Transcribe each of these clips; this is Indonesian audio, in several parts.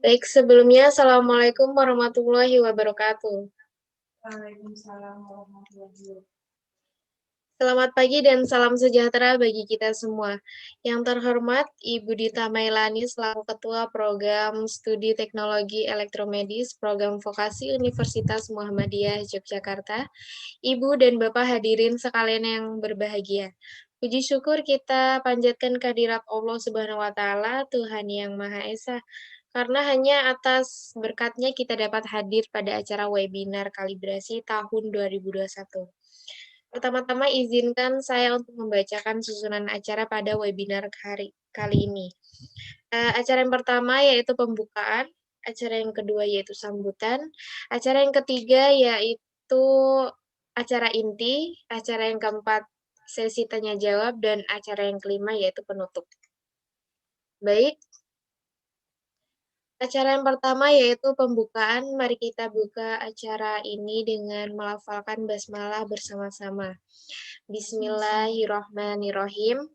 Baik, sebelumnya Assalamualaikum warahmatullahi wabarakatuh. Waalaikumsalam warahmatullahi wabarakatuh. Selamat pagi dan salam sejahtera bagi kita semua. Yang terhormat Ibu Dita Mailani selaku Ketua Program Studi Teknologi Elektromedis Program Vokasi Universitas Muhammadiyah Yogyakarta. Ibu dan Bapak hadirin sekalian yang berbahagia. Puji syukur kita panjatkan kehadirat Allah Subhanahu wa taala, Tuhan yang Maha Esa. Karena hanya atas berkatnya kita dapat hadir pada acara webinar kalibrasi tahun 2021. Pertama-tama izinkan saya untuk membacakan susunan acara pada webinar kali ini. Acara yang pertama yaitu pembukaan, acara yang kedua yaitu sambutan, acara yang ketiga yaitu acara inti, acara yang keempat sesi tanya jawab, dan acara yang kelima yaitu penutup. Baik, acara yang pertama yaitu pembukaan. Mari kita buka acara ini dengan melafalkan basmalah bersama-sama. Bismillahirrahmanirrahim.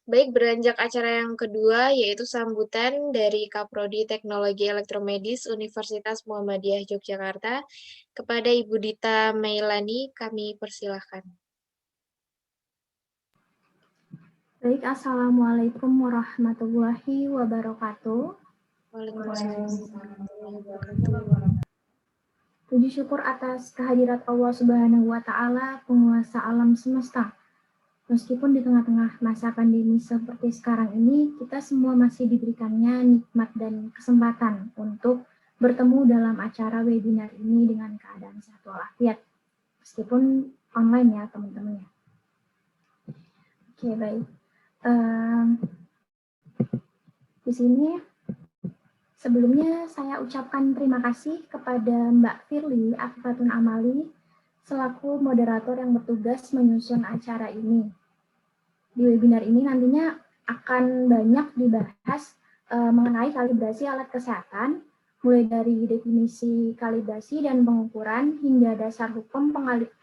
Baik, beranjak acara yang kedua yaitu sambutan dari Kaprodi Teknologi Elektromedis Universitas Muhammadiyah Yogyakarta. Kepada Ibu Dita Mailani, kami persilahkan. Baik, Assalamualaikum warahmatullahi wabarakatuh. Waalaikumsalam warahmatullahi wabarakatuh. Puji syukur atas kehadirat Allah Subhanahu wa Ta'ala, penguasa alam semesta. Meskipun di tengah-tengah masa pandemi seperti sekarang ini, kita semua masih diberikannya nikmat dan kesempatan untuk bertemu dalam acara webinar ini dengan keadaan sehat walafiat. Meskipun online ya, teman-teman ya. Oke, baik. Di sini sebelumnya saya ucapkan terima kasih kepada Mbak Firly Afifatun Amali selaku moderator yang bertugas menyusun acara ini. Di webinar ini nantinya akan banyak dibahas mengenai kalibrasi alat kesehatan, mulai dari definisi kalibrasi dan pengukuran hingga dasar hukum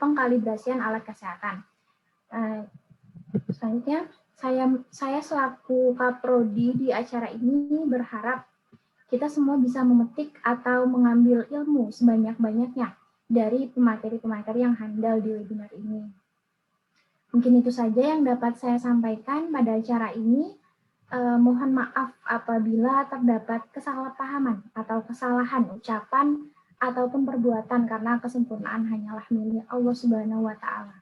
pengkalibrasian alat kesehatan. Selanjutnya, saya selaku Kaprodi di acara ini berharap kita semua bisa memetik atau mengambil ilmu sebanyak-banyaknya dari pemateri-pemateri yang handal di webinar ini. Mungkin itu saja yang dapat saya sampaikan pada acara ini. Mohon maaf apabila terdapat kesalahpahaman atau kesalahan ucapan ataupun perbuatan karena kesempurnaan hanyalah milik Allah Subhanahu wa Ta'ala.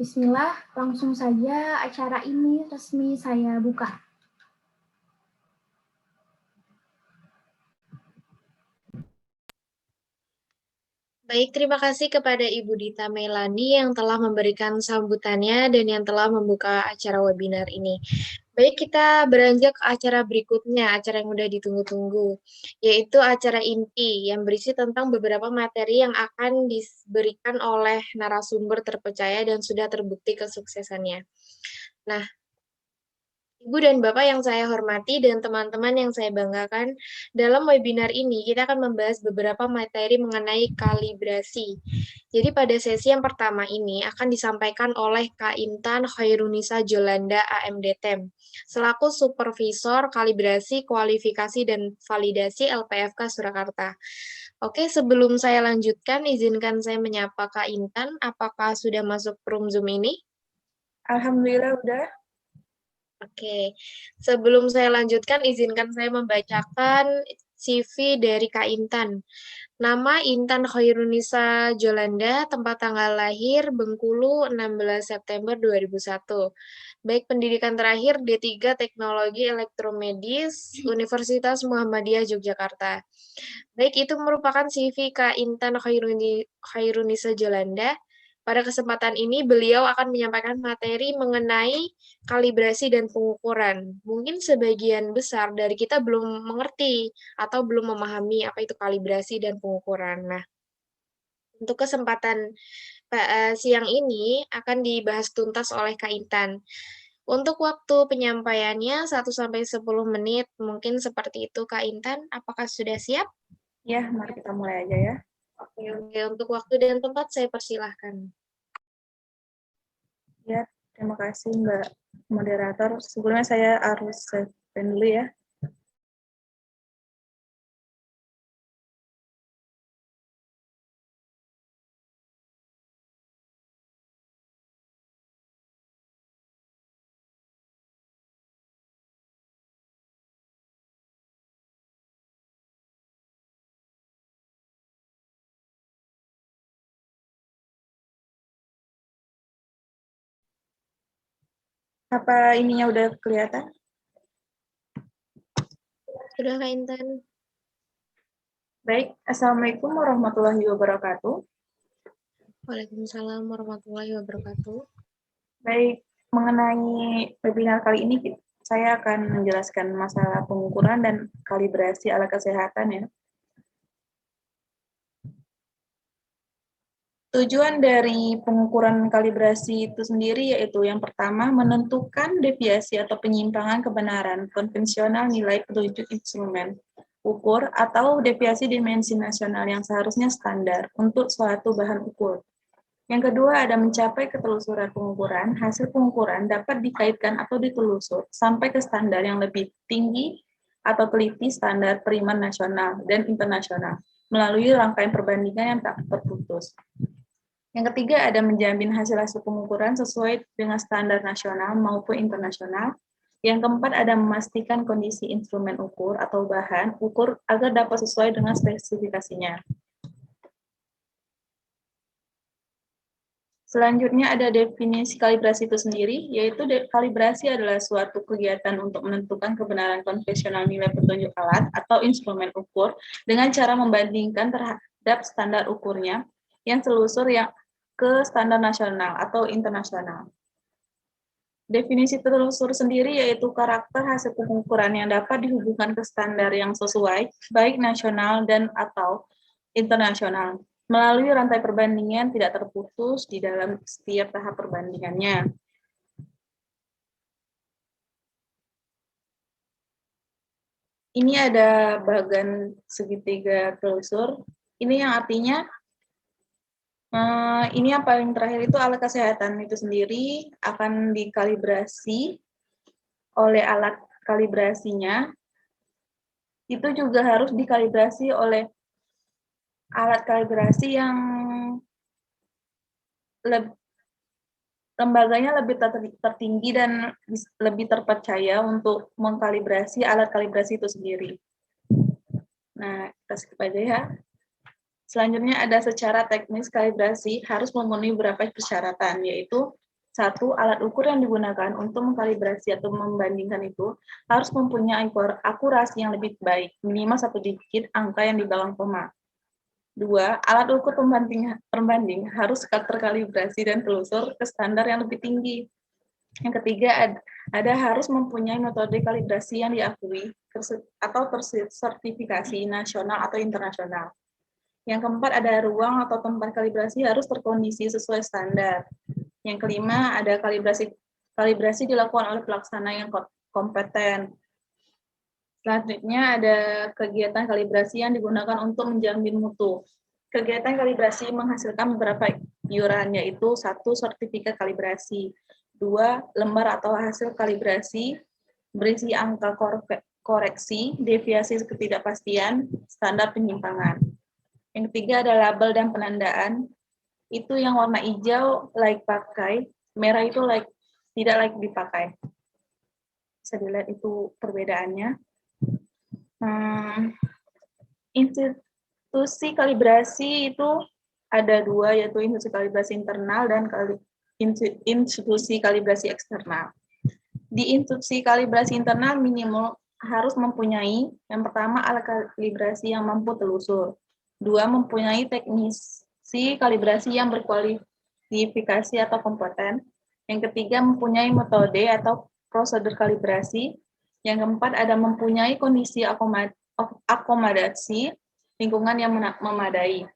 Bismillah, langsung saja acara ini resmi saya buka. Baik, terima kasih kepada Ibu Dita Mailani yang telah memberikan sambutannya dan yang telah membuka acara webinar ini. Baik, kita beranjak ke acara berikutnya, acara yang sudah ditunggu-tunggu, yaitu acara inti yang berisi tentang beberapa materi yang akan diberikan oleh narasumber terpercaya dan sudah terbukti kesuksesannya. Nah, Ibu dan Bapak yang saya hormati dan teman-teman yang saya banggakan, dalam webinar ini kita akan membahas beberapa materi mengenai kalibrasi. Jadi pada sesi yang pertama ini akan disampaikan oleh Kak Intan Khairunisa Jolanda AMDTEM, selaku Supervisor Kalibrasi, Kualifikasi, dan Validasi LPFK Surakarta. Oke, sebelum saya lanjutkan, izinkan saya menyapa Kak Intan. Apakah sudah masuk room Zoom ini? Alhamdulillah udah. Oke, sebelum saya lanjutkan, izinkan saya membacakan CV dari Kak Intan. Nama Intan Khairunisa Jolanda, tempat tanggal lahir Bengkulu 16 September 2001. Baik pendidikan terakhir D3 Teknologi Elektromedis Universitas Muhammadiyah Yogyakarta. Baik, itu merupakan CV Kak Intan Khairunisa Jolanda. Pada kesempatan ini, beliau akan menyampaikan materi mengenai kalibrasi dan pengukuran. Mungkin sebagian besar dari kita belum mengerti atau belum memahami apa itu kalibrasi dan pengukuran. Nah, untuk kesempatan siang ini akan dibahas tuntas oleh Kak Intan. Untuk waktu penyampaiannya 1-10 menit, mungkin seperti itu Kak Intan. Apakah sudah siap? Ya, mari kita mulai aja ya. Oke, untuk waktu dan tempat saya persilahkan. Ya, terima kasih Mbak Moderator. Sebelumnya saya harus save dulu ya. Apa ininya udah kelihatan? Sudah Kak Intan. Baik, Assalamualaikum warahmatullahi wabarakatuh. Waalaikumsalam warahmatullahi wabarakatuh. Baik, mengenai webinar kali ini, saya akan menjelaskan masalah pengukuran dan kalibrasi alat kesehatan ya. Tujuan dari pengukuran kalibrasi itu sendiri yaitu yang pertama menentukan deviasi atau penyimpangan kebenaran konvensional nilai petunjuk instrumen ukur atau deviasi dimensi nasional yang seharusnya standar untuk suatu bahan ukur. Yang kedua ada mencapai ketelusuran pengukuran, hasil pengukuran dapat dikaitkan atau ditelusur sampai ke standar yang lebih tinggi atau teliti standar periman nasional dan internasional melalui rangkaian perbandingan yang tak terputus. Yang ketiga ada menjamin hasil-hasil pengukuran sesuai dengan standar nasional maupun internasional. Yang keempat ada memastikan kondisi instrumen ukur atau bahan ukur agar dapat sesuai dengan spesifikasinya. Selanjutnya ada definisi kalibrasi itu sendiri, yaitu kalibrasi adalah suatu kegiatan untuk menentukan kebenaran konvensional nilai petunjuk alat atau instrumen ukur dengan cara membandingkan terhadap standar ukurnya yang selusur yang ke standar nasional atau internasional. Definisi telusur sendiri yaitu karakter hasil pengukuran yang dapat dihubungkan ke standar yang sesuai, baik nasional dan atau internasional, melalui rantai perbandingan tidak terputus di dalam setiap tahap perbandingannya. Ini ada bagan segitiga telusur. Ini yang artinya ini yang paling terakhir itu alat kesehatan itu sendiri akan dikalibrasi oleh alat kalibrasinya. Itu juga harus dikalibrasi oleh alat kalibrasi yang lembaganya lebih tertinggi dan lebih terpercaya untuk mengkalibrasi alat kalibrasi itu sendiri. Nah, kita skip aja ya. Selanjutnya ada secara teknis kalibrasi harus memenuhi beberapa persyaratan, yaitu satu, alat ukur yang digunakan untuk mengkalibrasi atau membandingkan itu harus mempunyai akurasi yang lebih baik, minimal 1 digit angka yang di belakang koma. 2, alat ukur pembanding harus terkalibrasi dan telusur ke standar yang lebih tinggi. Yang ketiga, ada harus mempunyai metode kalibrasi yang diakui atau tersertifikasi nasional atau internasional. Yang keempat, ada ruang atau tempat kalibrasi harus terkondisi sesuai standar. Yang kelima, ada kalibrasi dilakukan oleh pelaksana yang kompeten. Selanjutnya ada kegiatan kalibrasi yang digunakan untuk menjamin mutu. Kegiatan kalibrasi menghasilkan beberapa iuran, yaitu 1, sertifikat kalibrasi, 2, lembar atau hasil kalibrasi berisi angka koreksi, deviasi ketidakpastian, standar penyimpangan. Yang ketiga ada label dan penandaan. Itu yang warna hijau layak pakai, merah itu tidak layak dipakai. Bisa dilihat itu perbedaannya. Institusi kalibrasi itu ada 2, yaitu institusi kalibrasi internal dan institusi kalibrasi eksternal. Di institusi kalibrasi internal minimal harus mempunyai yang pertama alat kalibrasi yang mampu telusur. 2, mempunyai teknisi kalibrasi yang berkualifikasi atau kompeten. Yang ketiga, mempunyai metode atau prosedur kalibrasi. Yang keempat, ada mempunyai kondisi akomodasi lingkungan yang memadai.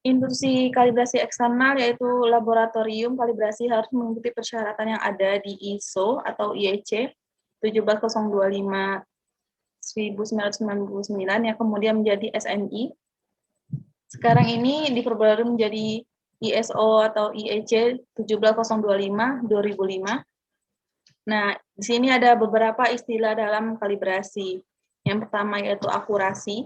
Institusi kalibrasi eksternal yaitu laboratorium kalibrasi harus mengikuti persyaratan yang ada di ISO atau IEC 17025 1999 yang kemudian menjadi SNI. Sekarang ini diperbarui menjadi ISO atau IEC 17025 2005. Nah, di sini ada beberapa istilah dalam kalibrasi. Yang pertama yaitu akurasi.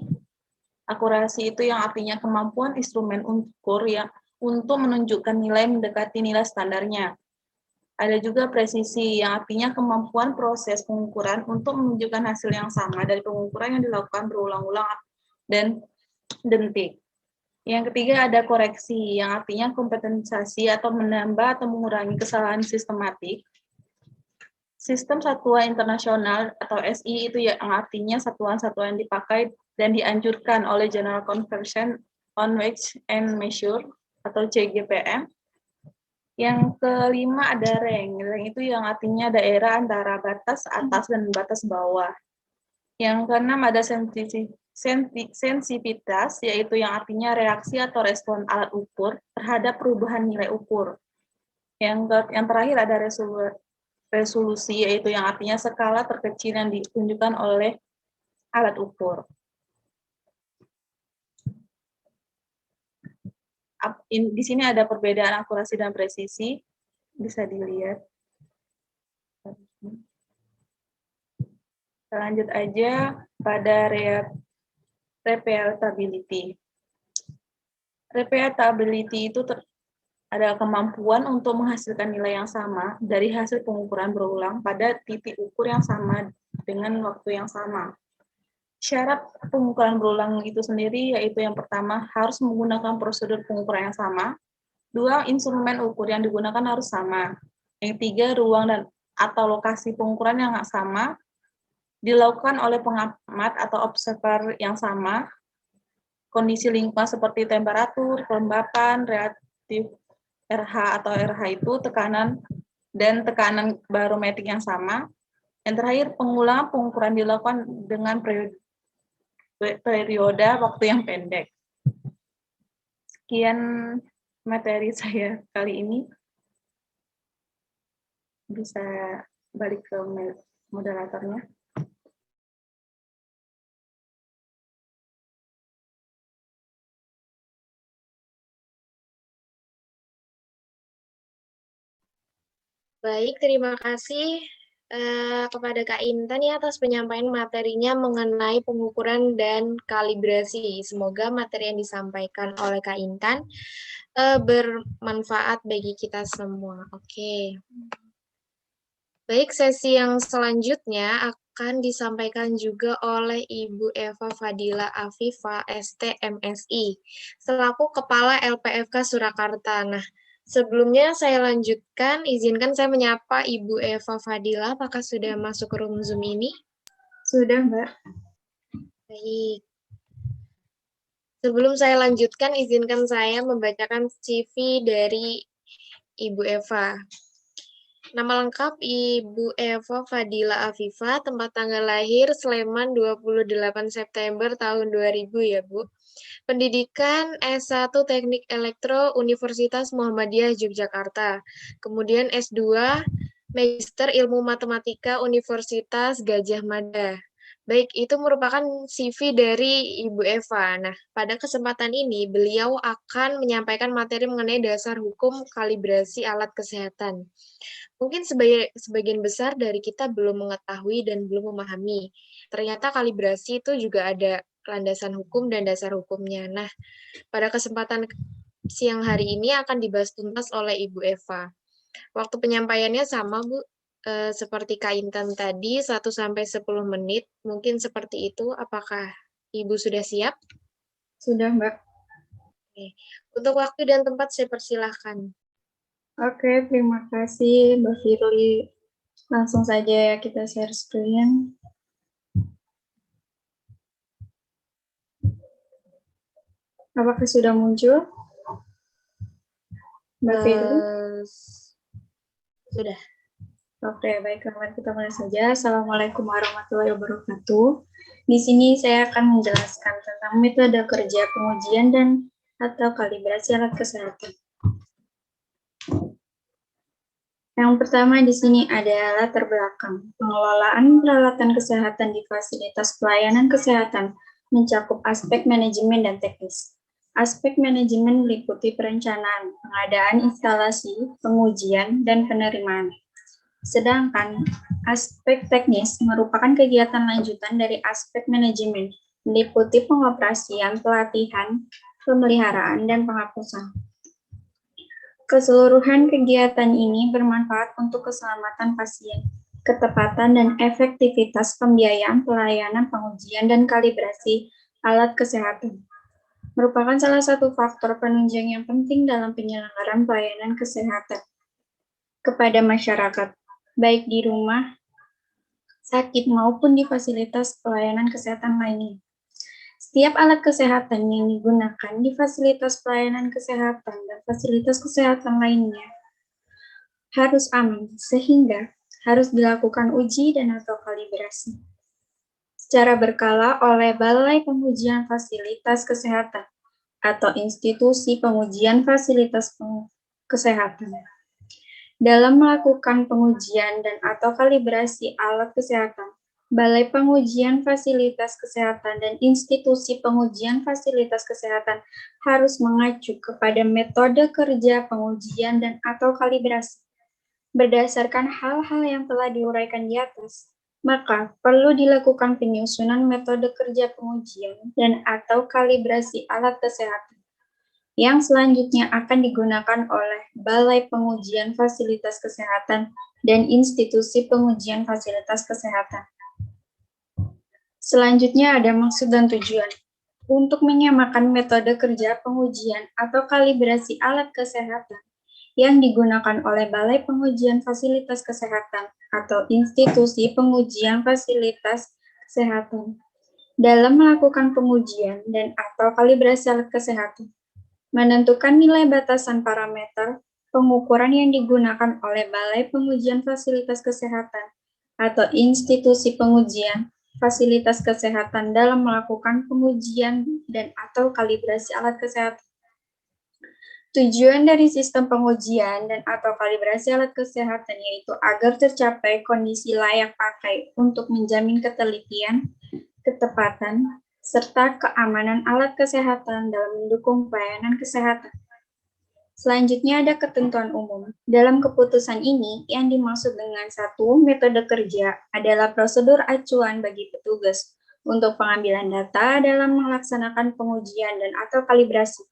Akurasi itu yang artinya kemampuan instrumen ukur yang untuk menunjukkan nilai mendekati nilai standarnya. Ada juga presisi, yang artinya kemampuan proses pengukuran untuk menunjukkan hasil yang sama dari pengukuran yang dilakukan berulang-ulang dan detik. Yang ketiga ada koreksi, yang artinya kompensasi atau menambah atau mengurangi kesalahan sistematik. Sistem satuan internasional atau SI itu yang artinya satuan-satuan yang dipakai dan dianjurkan oleh General Convention on Weights and Measure atau CGPM. Yang kelima ada rank. Rank itu yang artinya daerah antara batas atas dan batas bawah. Yang keenam ada sensitivitas, yaitu yang artinya reaksi atau respon alat ukur terhadap perubahan nilai ukur. Yang terakhir ada resolusi, yaitu yang artinya skala terkecil yang ditunjukkan oleh alat ukur. Di sini ada perbedaan akurasi dan presisi, bisa dilihat. Kita lanjut aja pada repeatability. Repeatability itu ada kemampuan untuk menghasilkan nilai yang sama dari hasil pengukuran berulang pada titik ukur yang sama dengan waktu yang sama. Syarat pengukuran berulang itu sendiri yaitu yang pertama harus menggunakan prosedur pengukuran yang sama. 2, instrumen ukur yang digunakan harus sama. Yang 3, ruang dan atau lokasi pengukuran yang sama dilakukan oleh pengamat atau observer yang sama. Kondisi lingkungan seperti temperatur, kelembapan, relatif RH atau RH itu tekanan dan tekanan barometrik yang sama. Yang terakhir, pengulangan pengukuran dilakukan dengan periode waktu yang pendek. Sekian materi saya kali ini. Bisa balik ke moderatornya. Baik, terima kasih kepada Kak Intan ya atas penyampaian materinya mengenai pengukuran dan kalibrasi. Semoga materi yang disampaikan oleh Kak Intan bermanfaat bagi kita semua. Oke. Baik, sesi yang selanjutnya akan disampaikan juga oleh Ibu Eva Fadila Afifa, ST MSI, selaku Kepala LPFK Surakarta. Nah, sebelumnya saya lanjutkan, izinkan saya menyapa Ibu Eva Fadila, apakah sudah masuk ke room Zoom ini? Sudah, Mbak. Baik. Sebelum saya lanjutkan, izinkan saya membacakan CV dari Ibu Eva. Nama lengkap Ibu Eva Fadila Afifa, tempat tanggal lahir Sleman 28 September tahun 2000 ya Bu. Pendidikan S1 Teknik Elektro Universitas Muhammadiyah Yogyakarta. Kemudian S2 Magister Ilmu Matematika Universitas Gadjah Mada. Baik, itu merupakan CV dari Ibu Eva. Nah, pada kesempatan ini beliau akan menyampaikan materi mengenai dasar hukum kalibrasi alat kesehatan. Mungkin sebagian besar dari kita belum mengetahui dan belum memahami. Ternyata kalibrasi itu juga ada landasan hukum dan dasar hukumnya. Nah, pada kesempatan siang hari ini akan dibahas tuntas oleh Ibu Eva. Waktu penyampaiannya sama, Bu, seperti Kak Intan tadi, 1-10 menit. Mungkin seperti itu. Apakah Ibu sudah siap? Sudah, Mbak. Oke. Untuk waktu dan tempat saya persilahkan. Oke, terima kasih Mbak Firly. Langsung saja kita share screen. Apakah sudah muncul? Mbak Firly? Sudah. Oke, baiklah, kita mulai saja. Assalamualaikum warahmatullahi wabarakatuh. Di sini saya akan menjelaskan tentang metode kerja pengujian dan atau kalibrasi alat kesehatan. Yang pertama di sini ada latar belakang. Pengelolaan peralatan kesehatan di fasilitas pelayanan kesehatan mencakup aspek manajemen dan teknis. Aspek manajemen meliputi perencanaan, pengadaan instalasi, pengujian, dan penerimaan. Sedangkan aspek teknis merupakan kegiatan lanjutan dari aspek manajemen, meliputi pengoperasian, pelatihan, pemeliharaan, dan penghapusan. Keseluruhan kegiatan ini bermanfaat untuk keselamatan pasien, ketepatan dan efektivitas pembiayaan pelayanan pengujian dan kalibrasi alat kesehatan. Merupakan salah satu faktor penunjang yang penting dalam penyelenggaraan pelayanan kesehatan kepada masyarakat. baik di rumah, sakit, maupun di fasilitas pelayanan kesehatan lainnya. Setiap alat kesehatan yang digunakan di fasilitas pelayanan kesehatan dan fasilitas kesehatan lainnya harus aman, sehingga harus dilakukan uji dan atau kalibrasi secara berkala oleh Balai Pengujian Fasilitas Kesehatan atau institusi pengujian fasilitas kesehatan. Dalam melakukan pengujian dan atau kalibrasi alat kesehatan, Balai Pengujian Fasilitas Kesehatan dan institusi pengujian fasilitas kesehatan harus mengacu kepada metode kerja pengujian dan atau kalibrasi. Berdasarkan hal-hal yang telah diuraikan di atas, maka perlu dilakukan penyusunan metode kerja pengujian dan atau kalibrasi alat kesehatan yang selanjutnya akan digunakan oleh Balai Pengujian Fasilitas Kesehatan dan institusi pengujian fasilitas kesehatan. Selanjutnya ada maksud dan tujuan. Untuk menyamakan metode kerja pengujian atau kalibrasi alat kesehatan yang digunakan oleh Balai Pengujian Fasilitas Kesehatan atau institusi pengujian fasilitas kesehatan dalam melakukan pengujian dan atau kalibrasi alat kesehatan, menentukan nilai batasan parameter pengukuran yang digunakan oleh Balai Pengujian Fasilitas Kesehatan atau institusi pengujian fasilitas kesehatan dalam melakukan pengujian dan atau kalibrasi alat kesehatan. Tujuan dari sistem pengujian dan atau kalibrasi alat kesehatan yaitu agar tercapai kondisi layak pakai untuk menjamin ketelitian, ketepatan, serta keamanan alat kesehatan dalam mendukung pelayanan kesehatan. Selanjutnya ada ketentuan umum. Dalam keputusan ini, yang dimaksud dengan satu, metode kerja adalah prosedur acuan bagi petugas untuk pengambilan data dalam melaksanakan pengujian dan atau kalibrasi.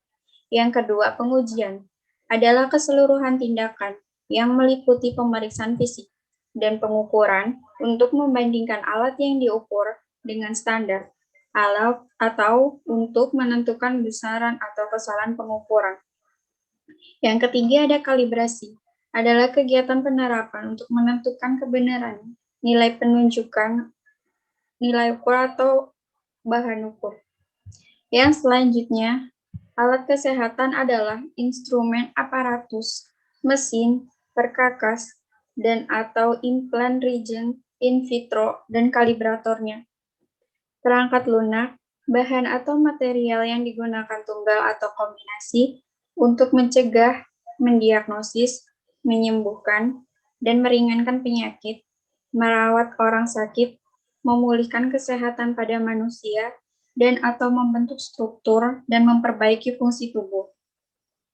Yang kedua, pengujian adalah keseluruhan tindakan yang meliputi pemeriksaan fisik dan pengukuran untuk membandingkan alat yang diukur dengan standar alat atau untuk menentukan besaran atau kesalahan pengukuran. Yang ketiga ada kalibrasi, adalah kegiatan penerapan untuk menentukan kebenaran nilai penunjukan, nilai ukur atau bahan ukur. Yang selanjutnya, alat kesehatan adalah instrumen aparatus, mesin, perkakas, dan atau implant reagent, in vitro, dan kalibratornya. Perangkat lunak, bahan atau material yang digunakan tunggal atau kombinasi untuk mencegah, mendiagnosis, menyembuhkan, dan meringankan penyakit, merawat orang sakit, memulihkan kesehatan pada manusia, dan atau membentuk struktur dan memperbaiki fungsi tubuh,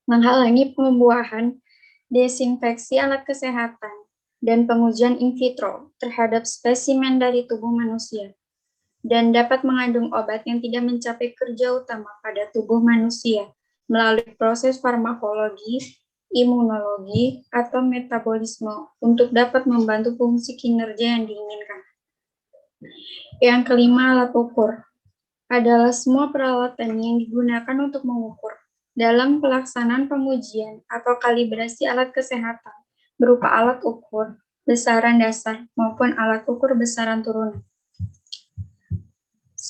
menghalangi pembuahan, desinfeksi alat kesehatan, dan pengujian in vitro terhadap spesimen dari tubuh manusia, dan dapat mengandung obat yang tidak mencapai kerja utama pada tubuh manusia melalui proses farmakologi, imunologi, atau metabolisme untuk dapat membantu fungsi kinerja yang diinginkan. Yang kelima, alat ukur adalah semua peralatan yang digunakan untuk mengukur dalam pelaksanaan pengujian atau kalibrasi alat kesehatan berupa alat ukur besaran dasar maupun alat ukur besaran turunan.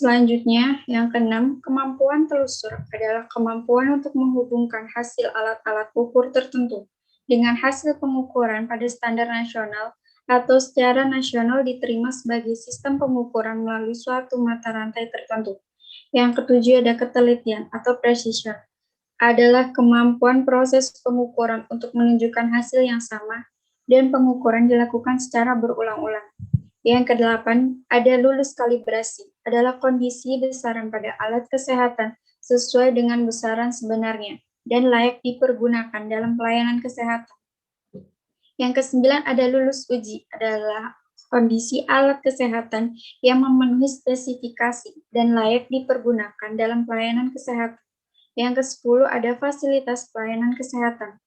Selanjutnya, yang keenam, kemampuan telusur adalah kemampuan untuk menghubungkan hasil alat-alat ukur tertentu dengan hasil pengukuran pada standar nasional atau secara nasional diterima sebagai sistem pengukuran melalui suatu mata rantai tertentu. Yang ketujuh ada ketelitian atau precision, adalah kemampuan proses pengukuran untuk menunjukkan hasil yang sama dan pengukuran dilakukan secara berulang-ulang. Yang kedelapan ada lulus kalibrasi, adalah kondisi besaran pada alat kesehatan sesuai dengan besaran sebenarnya dan layak dipergunakan dalam pelayanan kesehatan. Yang kesembilan ada lulus uji, adalah kondisi alat kesehatan yang memenuhi spesifikasi dan layak dipergunakan dalam pelayanan kesehatan. Yang ke-10 ada fasilitas pelayanan kesehatan,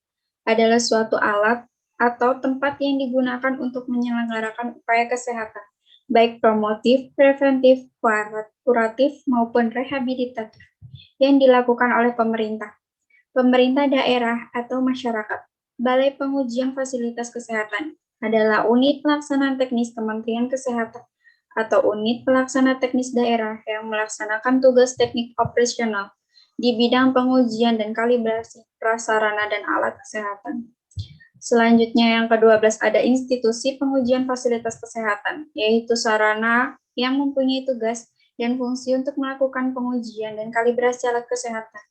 adalah suatu alat atau tempat yang digunakan untuk menyelenggarakan upaya kesehatan, baik promotif, preventif, kuratif, maupun rehabilitatif, yang dilakukan oleh pemerintah daerah atau masyarakat. Balai Pengujian Fasilitas Kesehatan adalah unit pelaksana teknis Kementerian Kesehatan atau unit pelaksana teknis daerah yang melaksanakan tugas teknik operasional di bidang pengujian dan kalibrasi prasarana dan alat kesehatan. Selanjutnya yang ke-12 ada institusi pengujian fasilitas kesehatan, yaitu sarana yang mempunyai tugas dan fungsi untuk melakukan pengujian dan kalibrasi alat kesehatan.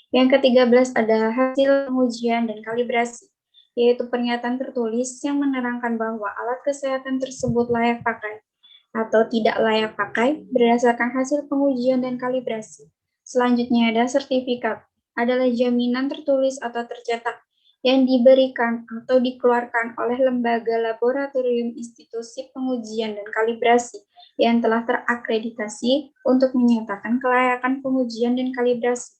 Yang ke-13 ada hasil pengujian dan kalibrasi, yaitu pernyataan tertulis yang menerangkan bahwa alat kesehatan tersebut layak pakai atau tidak layak pakai berdasarkan hasil pengujian dan kalibrasi. Selanjutnya ada sertifikat, adalah jaminan tertulis atau tercetak yang diberikan atau dikeluarkan oleh lembaga laboratorium institusi pengujian dan kalibrasi yang telah terakreditasi untuk menyatakan kelayakan pengujian dan kalibrasi.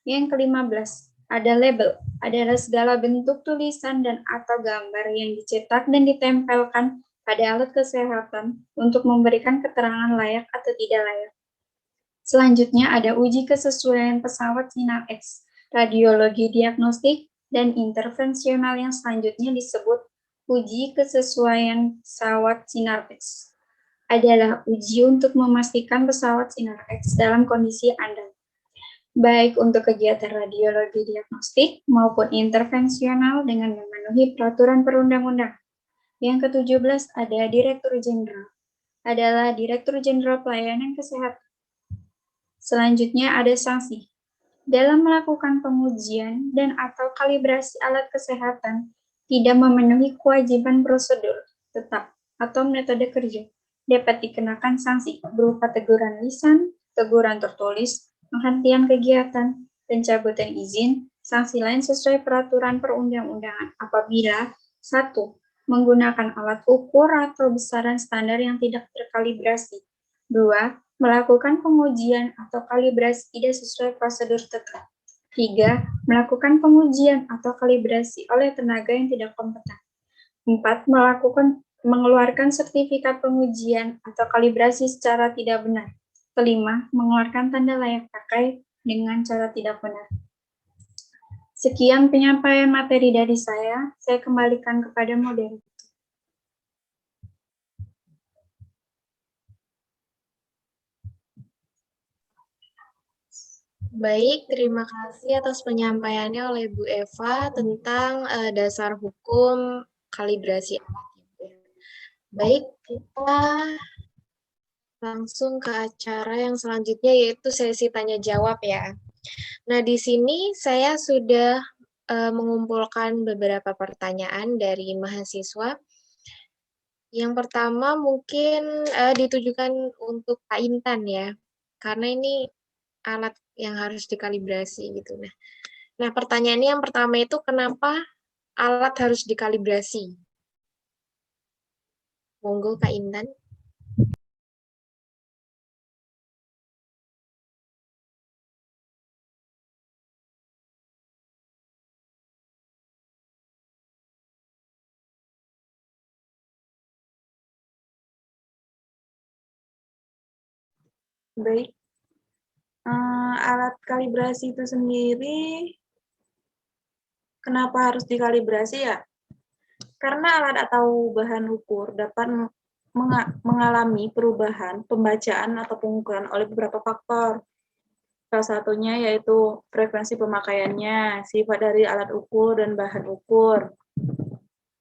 Yang ke-15, ada label, adalah segala bentuk tulisan dan atau gambar yang dicetak dan ditempelkan pada alat kesehatan untuk memberikan keterangan layak atau tidak layak. Selanjutnya ada uji kesesuaian pesawat Sinar X, radiologi diagnostik dan intervensional yang selanjutnya disebut uji kesesuaian pesawat Sinar X. Adalah uji untuk memastikan pesawat Sinar X dalam kondisi andal, baik untuk kegiatan radiologi diagnostik maupun intervensional dengan memenuhi peraturan perundang-undangan. Yang ke-17 ada Direktur Jenderal, adalah Direktur Jenderal Pelayanan Kesehatan. Selanjutnya ada sanksi. Dalam melakukan pengujian dan atau kalibrasi alat kesehatan, tidak memenuhi kewajiban prosedur, tetap, atau metode kerja, dapat dikenakan sanksi berupa teguran lisan, teguran tertulis, penghentian kegiatan, pencabutan izin, sanksi lain sesuai peraturan perundang-undangan apabila 1. Menggunakan alat ukur atau besaran standar yang tidak terkalibrasi. 2. Melakukan pengujian atau kalibrasi tidak sesuai prosedur tetap. 3. Melakukan pengujian atau kalibrasi oleh tenaga yang tidak kompeten. 4. Mengeluarkan sertifikat pengujian atau kalibrasi secara tidak benar. Kelima, mengeluarkan tanda layak pakai dengan cara tidak benar. Sekian penyampaian materi dari saya kembalikan kepada moderator. Baik, terima kasih atas penyampaiannya oleh Bu Eva tentang dasar hukum kalibrasi alat. Baik, kita langsung ke acara yang selanjutnya yaitu sesi tanya jawab ya. Nah, di sini saya sudah mengumpulkan beberapa pertanyaan dari mahasiswa. Yang pertama mungkin ditujukan untuk Kak Intan ya, karena ini alat yang harus dikalibrasi gitu. Nah, pertanyaannya yang pertama itu kenapa alat harus dikalibrasi? Monggo Kak Intan. Baik. Alat kalibrasi itu sendiri, kenapa harus dikalibrasi ya? Karena alat atau bahan ukur dapat mengalami perubahan pembacaan atau pengukuran oleh beberapa faktor. Salah satunya yaitu frekuensi pemakaiannya, sifat dari alat ukur dan bahan ukur,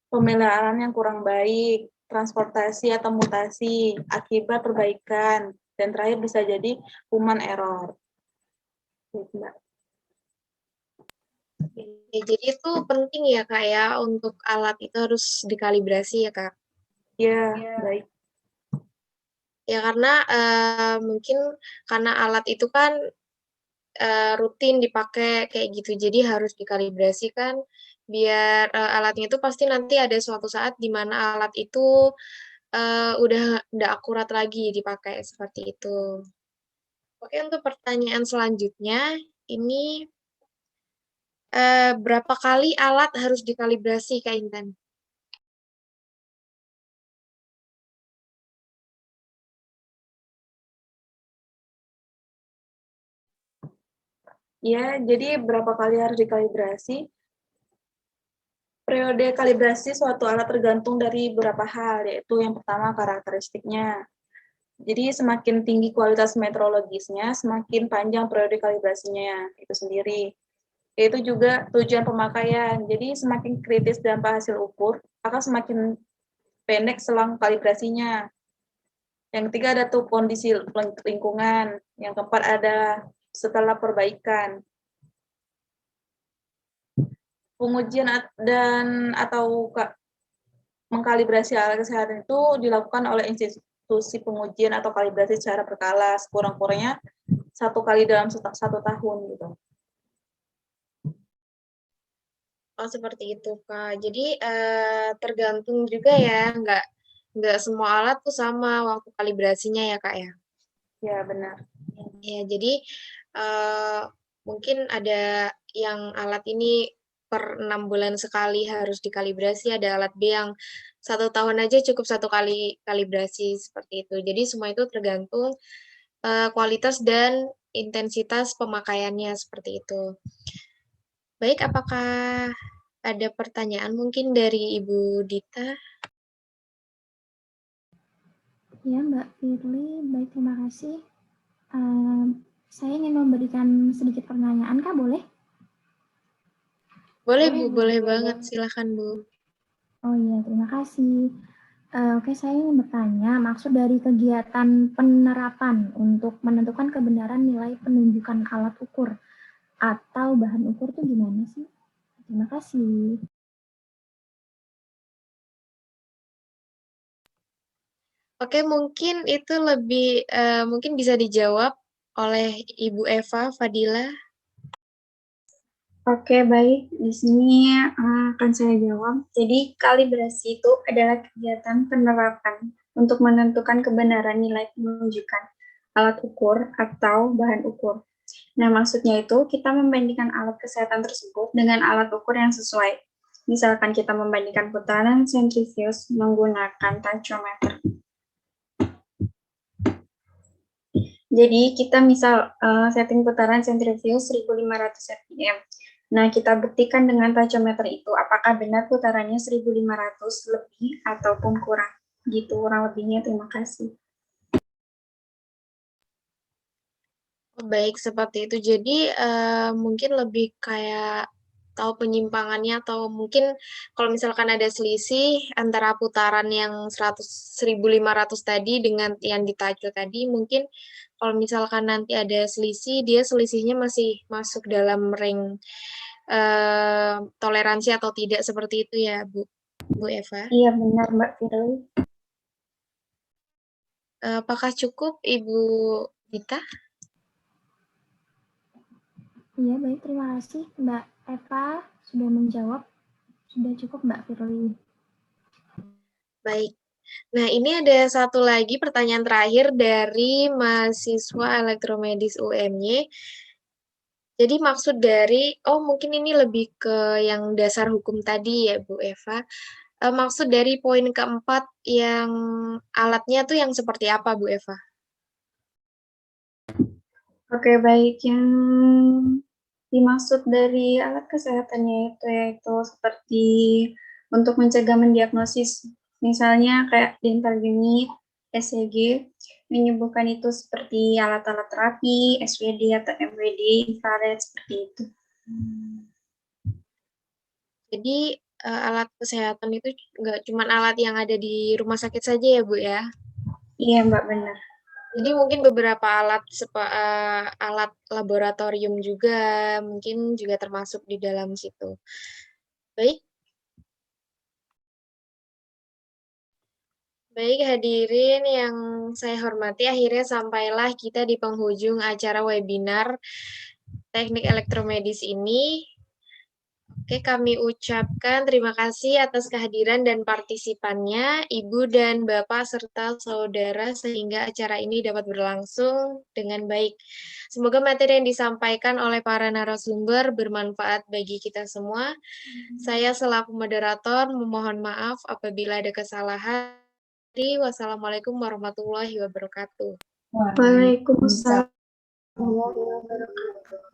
pemeliharaan yang kurang baik, transportasi atau mutasi, akibat perbaikan, dan terakhir bisa jadi human error. Jadi itu penting ya Kak ya, untuk alat itu harus dikalibrasi ya Kak? Ya, baik. Ya karena mungkin karena alat itu kan rutin dipakai kayak gitu, jadi harus dikalibrasi kan biar alatnya itu pasti nanti ada suatu saat di mana alat itu udah nggak akurat lagi dipakai seperti itu. Oke, untuk pertanyaan selanjutnya, ini berapa kali alat harus dikalibrasi Kak Intan? Ya, jadi berapa kali harus dikalibrasi? Periode kalibrasi suatu alat tergantung dari beberapa hal, yaitu yang pertama karakteristiknya. Jadi semakin tinggi kualitas metrologisnya, semakin panjang periode kalibrasinya itu sendiri. Yaitu juga tujuan pemakaian. Jadi semakin kritis dampak hasil ukur, maka semakin pendek selang kalibrasinya. Yang ketiga ada tuh kondisi lingkungan. Yang keempat ada setelah perbaikan. Pengujian dan atau mengkalibrasi alat kesehatan itu dilakukan oleh institusi pengujian atau kalibrasi secara berkala, sekurang-kurangnya 1 kali dalam 1 tahun gitu. Oh, seperti itu, Kak. Jadi, tergantung juga ya, nggak semua alat tuh sama waktu kalibrasinya ya, Kak, ya? Ya, benar. Ya, jadi, mungkin ada yang alat ini per 6 bulan sekali harus dikalibrasi, ada alat B yang 1 tahun aja cukup 1 kali kalibrasi, seperti itu. Jadi semua itu tergantung, kualitas dan intensitas pemakaiannya, seperti itu. Baik, apakah ada pertanyaan mungkin dari Ibu Dita? Ya, Mbak Firly, baik, terima kasih. Saya ingin memberikan sedikit pertanyaan, Kak, boleh? Boleh, Bu, boleh banget. Silakan, Bu. Oh iya, terima kasih. Oke, saya ingin bertanya, maksud dari kegiatan penerapan untuk menentukan kebenaran nilai penunjukan alat ukur atau bahan ukur itu gimana sih? Terima kasih. Oke, mungkin itu lebih, mungkin bisa dijawab oleh Ibu Eva Fadila. Oke, baik. Di sini akan saya jawab. Jadi, kalibrasi itu adalah kegiatan penerapan untuk menentukan kebenaran nilai penunjukan alat ukur atau bahan ukur. Nah, maksudnya itu kita membandingkan alat kesehatan tersebut dengan alat ukur yang sesuai. Misalkan kita membandingkan putaran sentrifuge menggunakan tachometer. Jadi kita misal setting putaran sentrifuge 1500 rpm. Nah, kita buktikan dengan tachometer itu apakah benar putarannya 1500 lebih ataupun kurang. Gitu kurang lebihnya. Terima kasih. Baik, seperti itu. Jadi, mungkin lebih kayak tahu penyimpangannya atau mungkin kalau misalkan ada selisih antara putaran yang 1.500 tadi dengan yang ditaco tadi, mungkin kalau misalkan nanti ada selisih, dia selisihnya masih masuk dalam ring, toleransi atau tidak, seperti itu ya, Bu Eva? Iya, benar Mbak Firly. Apakah cukup Ibu Dita? Iya, baik, terima kasih Mbak Eva sudah menjawab. Sudah cukup Mbak Firly. Baik. Nah, ini ada satu lagi pertanyaan terakhir dari mahasiswa elektromedis UMY. Jadi maksud dari, mungkin ini lebih ke yang dasar hukum tadi ya Bu Eva. Maksud dari poin keempat yang alatnya tuh yang seperti apa Bu Eva? Oke, baik. Yang dimaksud dari alat kesehatannya itu yaitu seperti untuk mencegah mendiagnosis, misalnya kayak dental unit, ECG, menyembuhkan itu seperti alat-alat terapi, SWD atau MWD, infrared, seperti itu. Jadi alat kesehatan itu nggak cuma alat yang ada di rumah sakit saja ya Bu ya? Iya Mbak, benar. Jadi mungkin beberapa alat alat laboratorium juga mungkin juga termasuk di dalam situ. Baik. Baik hadirin yang saya hormati, akhirnya sampailah kita di penghujung acara webinar Teknik Elektromedis ini. Oke, kami ucapkan terima kasih atas kehadiran dan partisipannya, Ibu dan Bapak serta saudara sehingga acara ini dapat berlangsung dengan baik. Semoga materi yang disampaikan oleh para narasumber bermanfaat bagi kita semua. Saya selaku moderator memohon maaf apabila ada kesalahan. Wassalamualaikum warahmatullahi wabarakatuh. Waalaikumsalam warahmatullahi wabarakatuh.